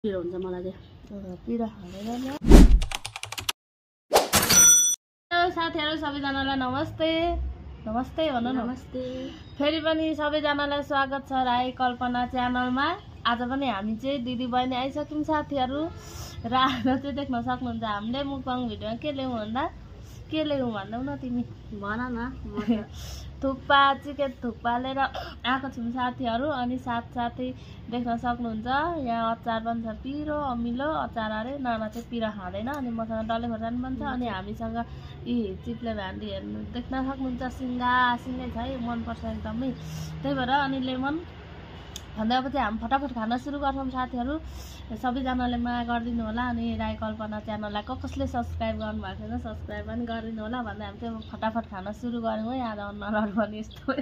पिरो हुन्छ मलाई चाहिँ पिरो हालेर साथीहरु सबैजनालाई नमस्ते नमस्ते भन्नु नमस्ते फेरि पनि सबैजनालाई स्वागत छ राई कल्पना च्यानलमा। आज पनि हामी चाहिँ दिदी बहिनी आइसक्यौं साथीहरु र आज चाहिँ देख्न सक्नुहुन्छ हामीले मुकबाङ भिडियोमा के ल्याउँ भन्दा के ल्याउँ भन्दैउ न तिमी भन न थुक्पा चिकन थुक्पा लिएर आएको छौँ साथीहरु। अनि साथसाथै देख्न सक्नुहुन्छ यहाँ अचार पनि छ पिरो अमिलो अचार अरे नाना चाहिँ पिरो खाँदैन अनि मसँग डल्ले खोर्सानी पनि छ। अनि हामीसँग यी चिप्ले भान्डी हेर्नु देख्न सक्नुहुन्छ सिङ्गै छ है मनपर्छ एकदमै त्यही भएर। अनि लेमन भन्दा अब चाहिँ हामी फटाफट खान सुरु गर्छौँ साथीहरु। सबैजनाले माया गरिदिनु होला। अनि राई कल्पना च्यानललाई कसले सब्स्क्राइब गर्नु भएको छैन सब्स्क्राइब पनि गरिदिनु होला भन्दै हामी चाहिँ फटाफट खान सुरु गऱ्यौँ है। आज अनुहारहरु पनि यस्तो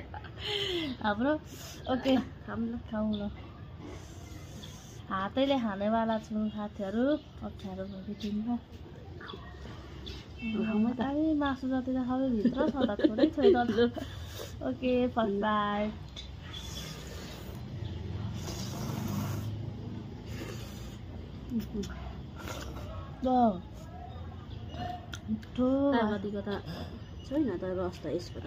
हाम्रो ओके हामीले खाउँ न हातैले खानेवाला छौँ साथीहरु। अप्ठ्यारो भइदिन्छ अरे मासु जति त सबै भित्र छ त थोरै छ ओके फर्स्ट बाइट कतिको त छैन त रस त यसको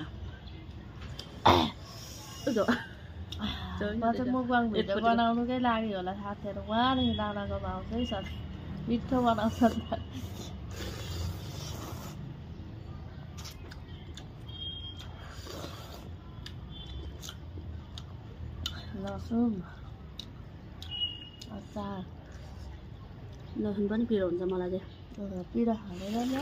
त मुकबाङ भिडियो बनाउनुकै लागि होला साथीहरु। उहाँदेखि दानाको भाउ चाहिँ छ मिठो बनाउँछ लसुन अचार लसुन पनि पिरो हुन्छ मलाई चाहिँ पिरो हालेर न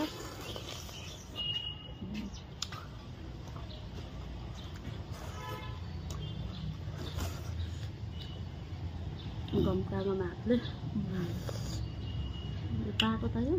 गमकामा हातले पाएको त यो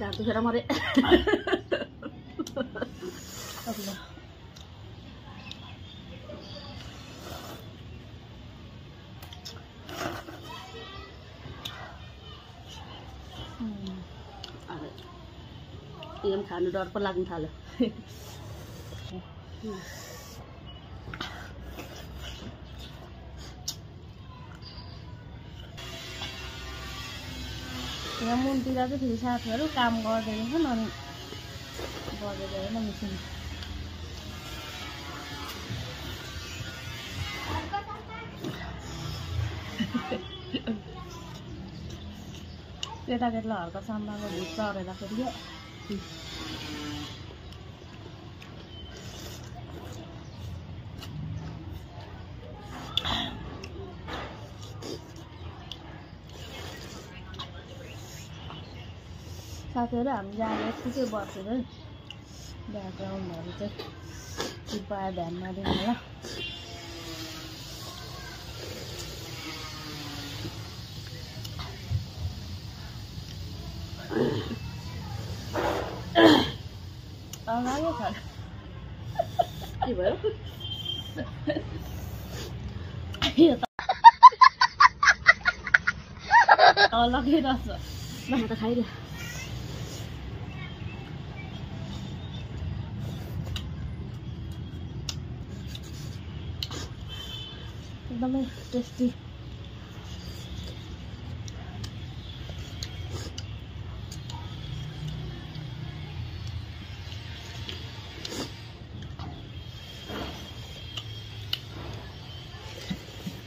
Dato será more. Em खानु डर पो लाग्न थाल्यो यहाँ मुनतिर चाहिँ फेरि साथीहरु काम गर्दै छन् अनि बजेर हेर्न मिसिन केटाकेटीलाई हल्का साम्बाको भुट चढेर फेरि साथीहरु हामी जाने यतिकै बसेर ब्याकग्राउन्डहरू चाहिँ कृपया ध्यानमा दिनु होला। लाग्यो खाना के भयो लगाइरहेछ म त खाइदिएँ। एकदमै टेस्टी।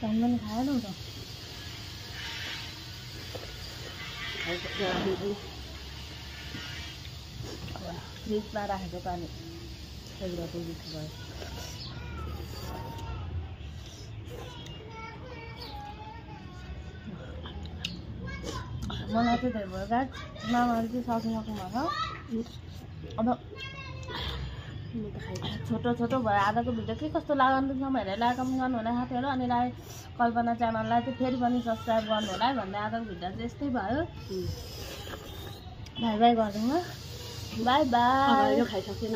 पानी पनि खाएन त फ्रिजमा राखेको पानी एउटा भयो। मलाई चाहिँ त्यही भयो गाइस मामाले चाहिँ सक्नु भएको अब छोटो छोटो भयो। आजको भिडियो के कस्तो लाग्यो तपाईँहरूले लाइक कमेन्ट गर्नु होला साथीहरू। अनि कल्पना च्यानललाई चाहिँ फेरि पनि सब्सक्राइब गर्नु होला है भन्दै आजको भिडियो चाहिँ यस्तै भयो। बाई बाई गरिदिनु। Bye bye. खाइसकेन।